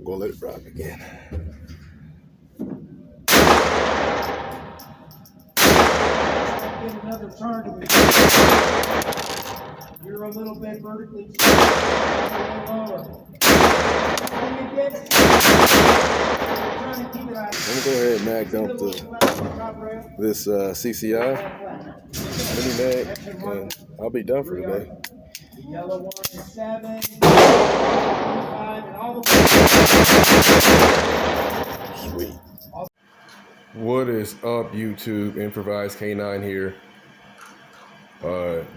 I'm gonna let it drop again. Get another target. You're a little bit vertically lower. I'm gonna go ahead and mag dump this CCI mini mag, and I'll be done for today. The yellow one is 7, 5, and all the Sweet. What is up, YouTube? Improvised K9 here.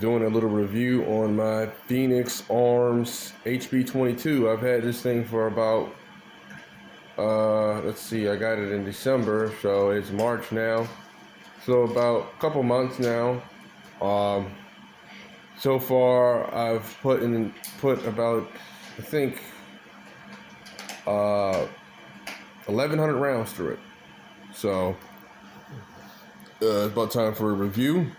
Doing a little review on my Phoenix Arms hp22. I've had this thing for about, let's see, I got it in December, so it's March now. So about a couple months now. So far, I've put about, I think, 1,100 rounds through it. So it's about time for a review.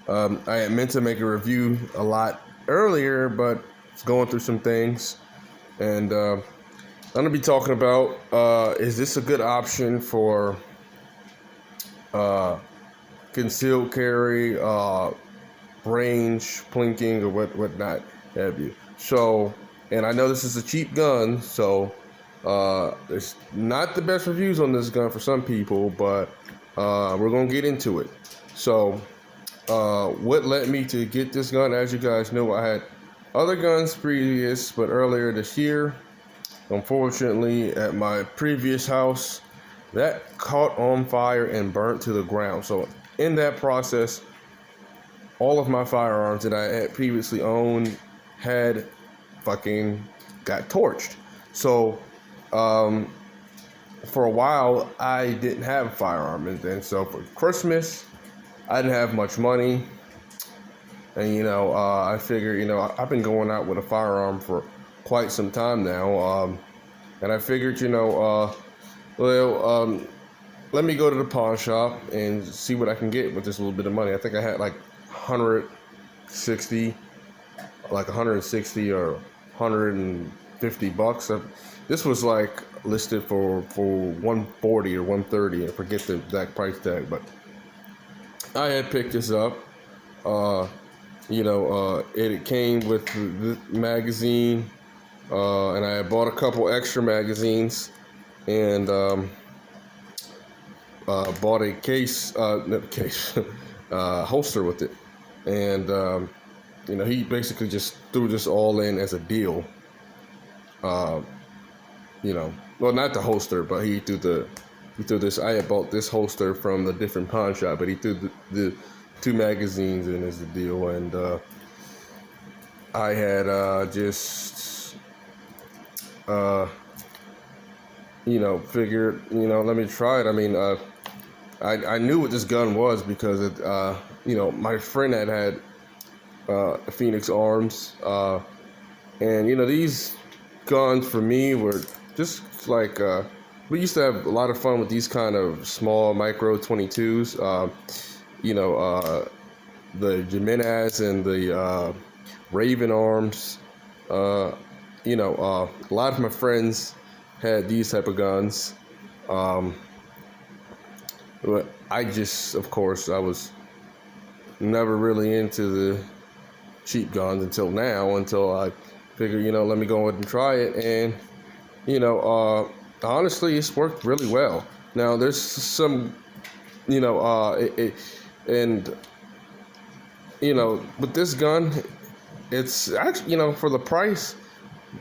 I had meant to make a review a lot earlier, but it's going through some things, and I'm gonna be talking about is this a good option for concealed carry, range, plinking, or whatnot have you. So, and I know this is a cheap gun, so it's not the best reviews on this gun for some people, but we're gonna get into it. So what led me to get this gun? As you guys know, I had other guns previous, but earlier this year, unfortunately, at my previous house, that caught on fire and burnt to the ground. So in that process, all of my firearms that I had previously owned had fucking got torched. So for a while, I didn't have a firearm, and so for Christmas, I didn't have much money, and I figured, I've been going out with a firearm for quite some time now, and I figured, let me go to the pawn shop and see what I can get with this little bit of money. I think I had like 160 or 150 bucks. This was like listed for 140 or 130. I forget the exact price tag, but I had picked this up. It came with the magazine, and I had bought a couple extra magazines, and bought a holster with it. And he basically just threw this all in as a deal. Well, not the holster, but he threw this. I had bought this holster from the different pawn shop, but he threw the two magazines in as a deal, and I had figured, let me try it. I mean, I knew what this gun was because it, my friend had Phoenix Arms, and these guns for me were just like we used to have a lot of fun with these kind of small micro 22s. The Jimenez and the Raven Arms. A lot of my friends had these type of guns. But I just, of course, I was never really into the cheap guns until I figured, let me go ahead and try it. And, honestly, it's worked really well. Now, there's some, with this gun, it's actually, for the price,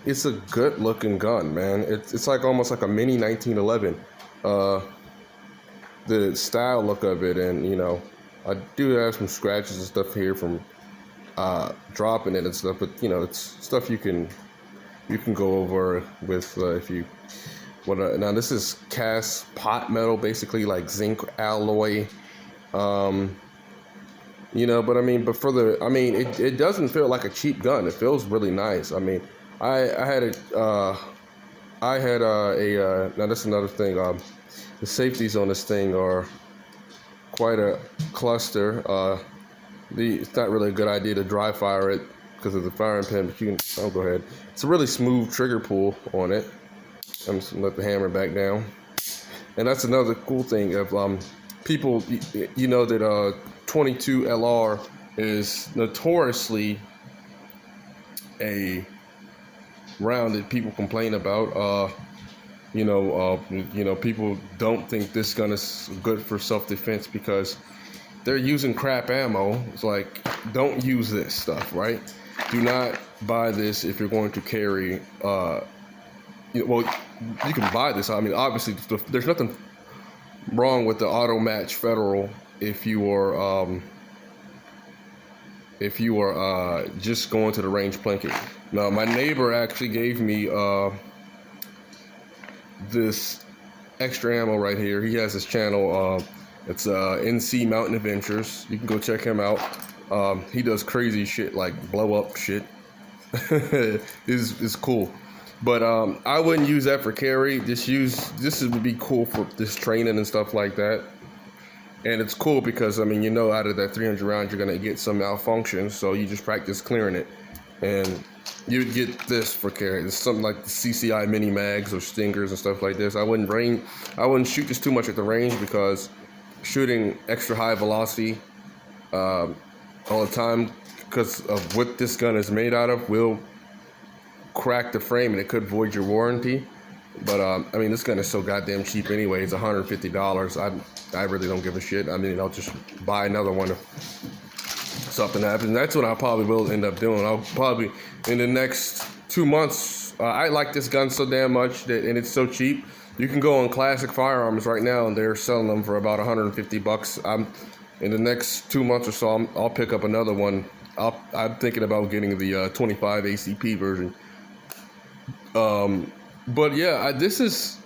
it's a good looking gun, man. It's like almost like a mini 1911. The style look of it, and I do have some scratches and stuff here from dropping it and stuff, but it's stuff you can go over with if you want to. Now this is cast pot metal, basically like zinc alloy. But it doesn't feel like a cheap gun. It feels really nice. I mean, I had now that's another thing. The safeties on this thing are quite a cluster. It's not really a good idea to dry fire it because of the firing pin, but I'll go ahead. It's a really smooth trigger pull on it. I'm just gonna let the hammer back down. And that's another cool thing of people, you know that 22 LR is notoriously a round that people complain about. People don't think this gun is good for self-defense because they're using crap ammo. It's like, don't use this stuff, right? Do not buy this if you're going to carry. Well, you can buy this. I mean, obviously, there's nothing wrong with the auto match federal if you are just going to the range plinking. Now, my neighbor actually gave me this extra ammo right here. He has this channel. It's NC Mountain Adventures. You can go check him out. He does crazy shit like blow up shit. is cool. But I wouldn't use that for carry. This would be cool for this training and stuff like that. And it's cool because, I mean, out of that 300 rounds, you're going to get some malfunction. So you just practice clearing it. And you'd get this for carry. It's something like the CCI mini mags or stingers and stuff like this. I wouldn't shoot this too much at the range because shooting extra high velocity all the time because of what this gun is made out of will crack the frame and it could void your warranty. But I mean, this gun is so goddamn cheap anyway. It's $150. I really don't give a shit. I mean, I'll just buy another one if something happens. That's what I probably will end up doing. I'll probably in the next 2 months. I like this gun so damn much and it's so cheap. You can go on Classic Firearms right now and they're selling them for about $150. In the next 2 months or so, I'll pick up another one. I'm thinking about getting the 25 ACP version. But yeah, this is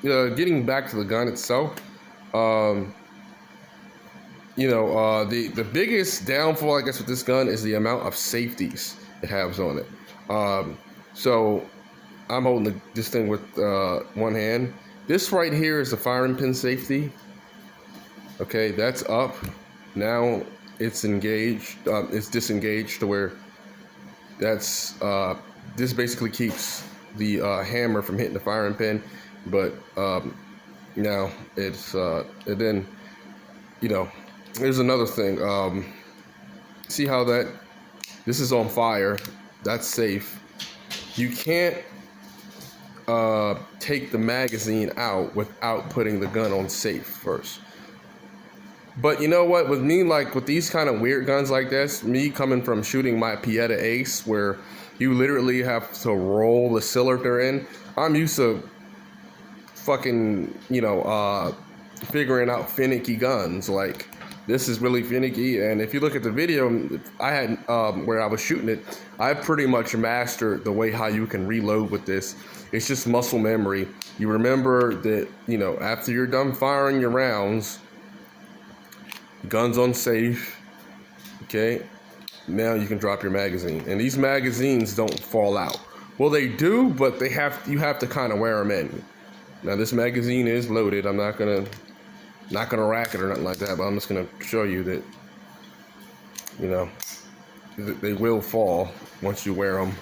getting back to the gun itself. The biggest downfall, I guess, with this gun is the amount of safeties it has on it. So I'm holding this thing with one hand. This right here is the firing pin safety. Okay, that's up. Now it's engaged. It's disengaged to where that's this basically keeps the hammer from hitting the firing pin. But now it's and then there's another thing. See how this is on fire? That's safe. You can't take the magazine out without putting the gun on safe first. But you know what? With me, like with these kind of weird guns like this, me coming from shooting my Pieta Ace, where you literally have to roll the cylinder in, I'm used to fucking, figuring out finicky guns. Like, this is really finicky. And if you look at the video I had where I was shooting it, I pretty much mastered the way how you can reload with this. It's just muscle memory. You remember that, after you're done firing your rounds, gun's on safe, okay? Now you can drop your magazine. And these magazines don't fall out. Well, they do, but you have to kind of wear them in. Now this magazine is loaded. I'm not gonna rack it or nothing like that, but I'm just gonna show you that, they will fall once you wear them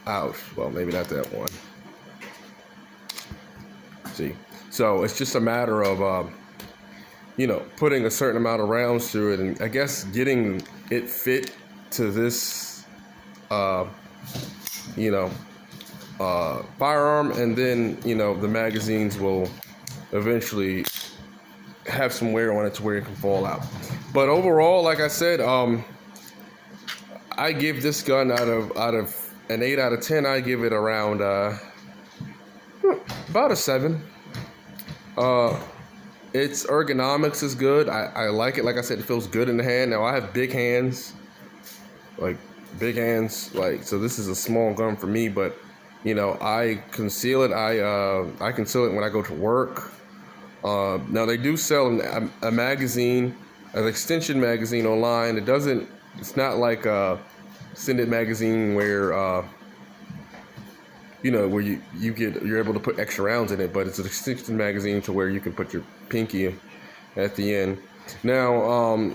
out. Well, maybe not that one. See, so it's just a matter of putting a certain amount of rounds through it, and I guess getting it fit to this, firearm, and then, the magazines will eventually have some wear on it to where it can fall out. But overall, like I said, I give this gun out of an 8 out of 10, I give it around, about a 7. Its ergonomics is good. I like it. Like I said, it feels good in the hand. Now I have big hands, so this is a small gun for me, but I conceal it. I conceal it when I go to work. Now they do sell a magazine, an extension magazine online. It's not like a Send-It magazine where where you're able to put extra rounds in it, but it's an extension magazine to where you can put your pinky at the end. Now,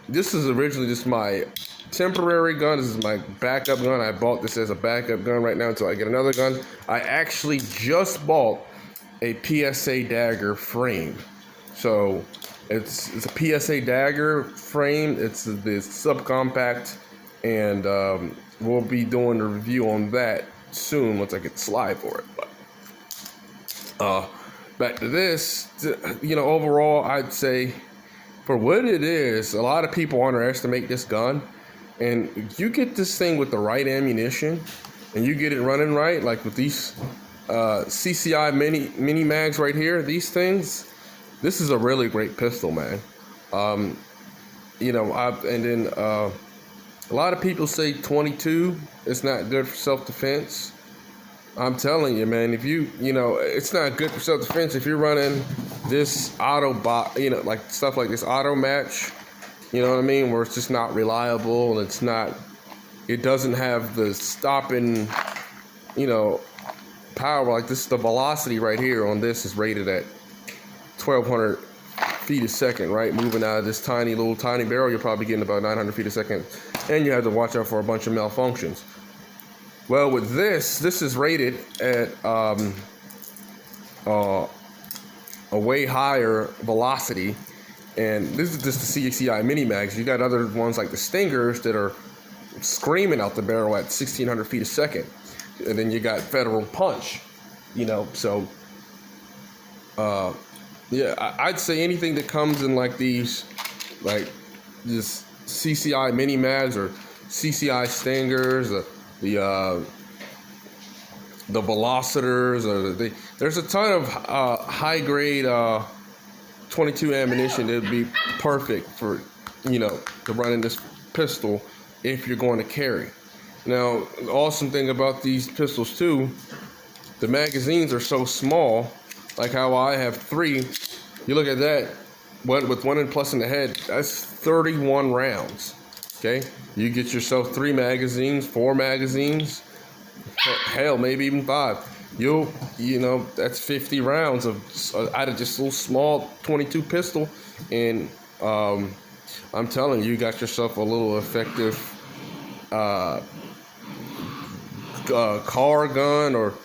this is originally just my temporary gun. This is my backup gun. I bought this as a backup gun right now until I get another gun. I actually just bought a PSA dagger frame. So it's a PSA dagger frame. It's the subcompact, and we'll be doing a review on that soon once I get the slide for it. But back to this, overall, I'd say for what it is, a lot of people underestimate this gun. And you get this thing with the right ammunition, and you get it running right, like with these CCI mini mags right here. These things, this is a really great pistol, man. A lot of people say 22 is not good for self-defense. I'm telling you, man, if it's not good for self-defense if you're running this auto bot, like stuff like this auto match, you know what I mean, where it's just not reliable, and it doesn't have the stopping, power. Like this, the velocity right here on this is rated at 1,200 feet a second, right? Moving out of this tiny barrel, you're probably getting about 900 feet a second, and you have to watch out for a bunch of malfunctions. Well, with this is rated at a way higher velocity, and this is just the CCI mini mags. You got other ones like the Stingers that are screaming out the barrel at 1,600 feet a second, and then you got Federal Punch, So, I'd say anything that comes in like these, like this CCI mini mags or CCI Stingers, the velocitors, there's a ton of high grade 22 ammunition that would be perfect for to run in this pistol if you're going to carry. Now, the awesome thing about these pistols too, the magazines are so small. Like how I have 3. You look at that, with 1 and plus in the head, that's 31 rounds. Okay, you get yourself 3 magazines, 4 magazines, hell, maybe even 5. That's 50 rounds out of just a little small 22 pistol, and I'm telling you, you got yourself a little effective car gun, or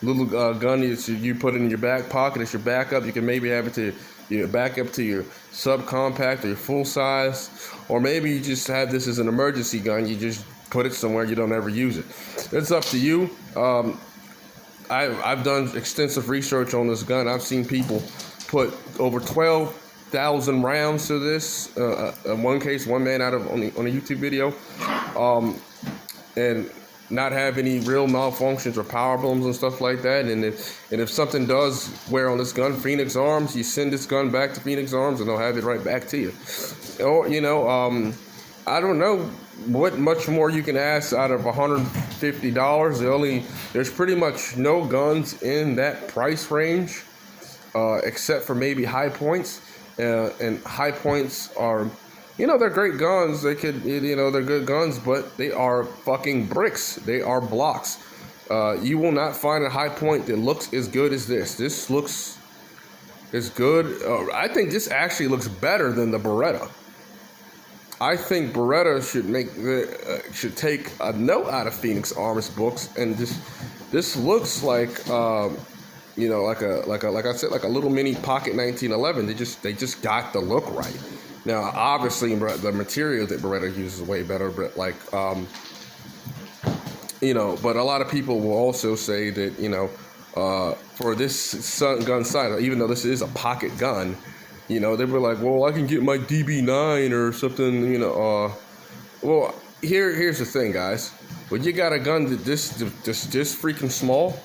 little gun that you put in your back pocket as your backup. You can maybe have it to your backup to your subcompact or your full size, or maybe you just have this as an emergency gun. You just put it somewhere you don't ever use it. It's up to you. I've done extensive research on this gun. I've seen people put over 12,000 rounds to this. In one case, one man on a YouTube video, and not have any real malfunctions or power problems and stuff like that. And if something does wear on this gun, Phoenix Arms, you send this gun back to Phoenix Arms and they'll have it right back to you. Or I don't know what much more you can ask out of $150. There's pretty much no guns in that price range, except for maybe High Points, and High Points are, they're great guns. They're good guns, but they are fucking bricks. They are blocks. You will not find a High Point that looks as good as this. This looks as good. I think this actually looks better than the Beretta. I think Beretta should take a note out of Phoenix Arms books, and this looks like like I said, like a little mini pocket 1911. They just got the look right. Now, obviously, the material that Beretta uses is way better, but but a lot of people will also say that for this gun size, even though this is a pocket gun, they were like, well, I can get my DB9 or something, well, here's the thing, guys. When you got a gun that this freaking small,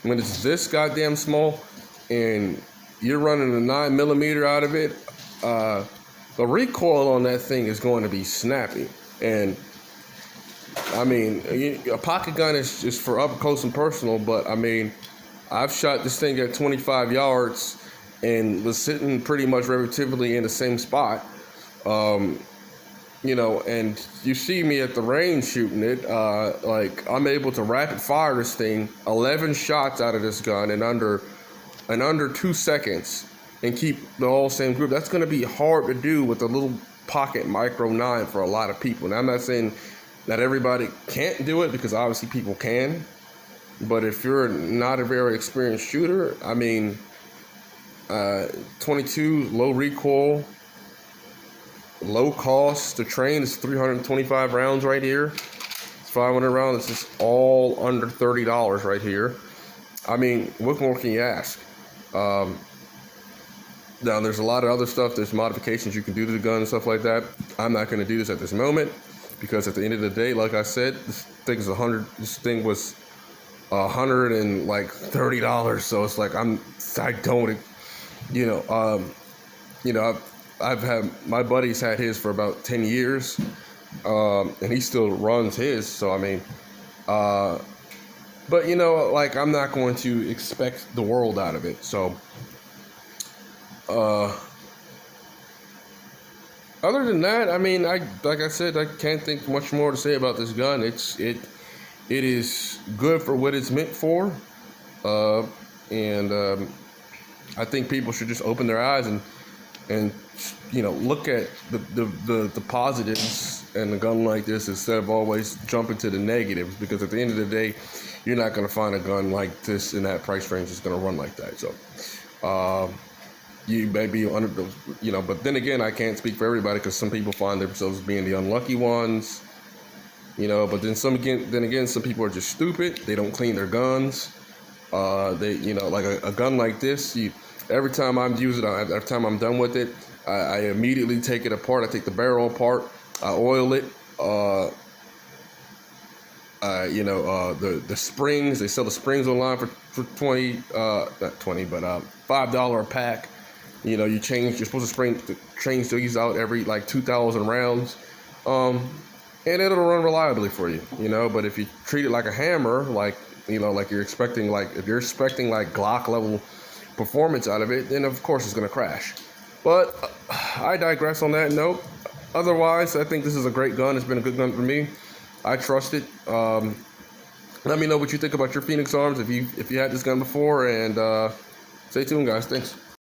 when it's this goddamn small, and you're running a 9mm out of it, the recoil on that thing is going to be snappy. And I mean, a pocket gun is just for up close and personal, but I mean, I've shot this thing at 25 yards and was sitting pretty much relatively in the same spot. And you see me at the range shooting it, like I'm able to rapid fire this thing, 11 shots out of this gun in under 2 seconds, and keep the all same group. That's going to be hard to do with a little pocket micro 9 for a lot of people. Now, I'm not saying that everybody can't do it, because obviously people can. But if you're not a very experienced shooter, I mean, 22 low recoil, low cost to train is 325 rounds right here. It's 500 rounds. It's just all under $30 right here. I mean, what more can you ask? Now, there's a lot of other stuff. There's modifications you can do to the gun and stuff like that. I'm not going to do this at this moment, because at the end of the day, like I said, this thing is This thing was $130. So it's like I don't, I've had, my buddy's had his for about 10 years, and he still runs his. So I mean, but like, I'm not going to expect the world out of it. So. Other than that, I mean, like I said, I can't think much more to say about this gun. It is good for what it's meant for, and I think people should just open their eyes and look at the positives in a gun like this, instead of always jumping to the negatives. Because at the end of the day, you're not going to find a gun like this in that price range that's going to run like that. So. You may be under those, but then again, I can't speak for everybody, because some people find themselves being the unlucky ones, but then some people are just stupid. They don't clean their guns. They, like a gun like this, every time I'm using it, every time I'm done with it, I immediately take it apart. I take the barrel apart. I oil it. The springs, they sell the springs online for $20, not 20, but $5 a pack. You're supposed to change these out every like 2,000 rounds, and it'll run reliably for you. But if you treat it like a hammer, like like you're expecting, if you're expecting like Glock level performance out of it, then of course it's gonna crash. But I digress on that note. Otherwise, I think this is a great gun. It's been a good gun for me. I trust it. Let me know what you think about your Phoenix Arms if you had this gun before, and stay tuned, guys. Thanks.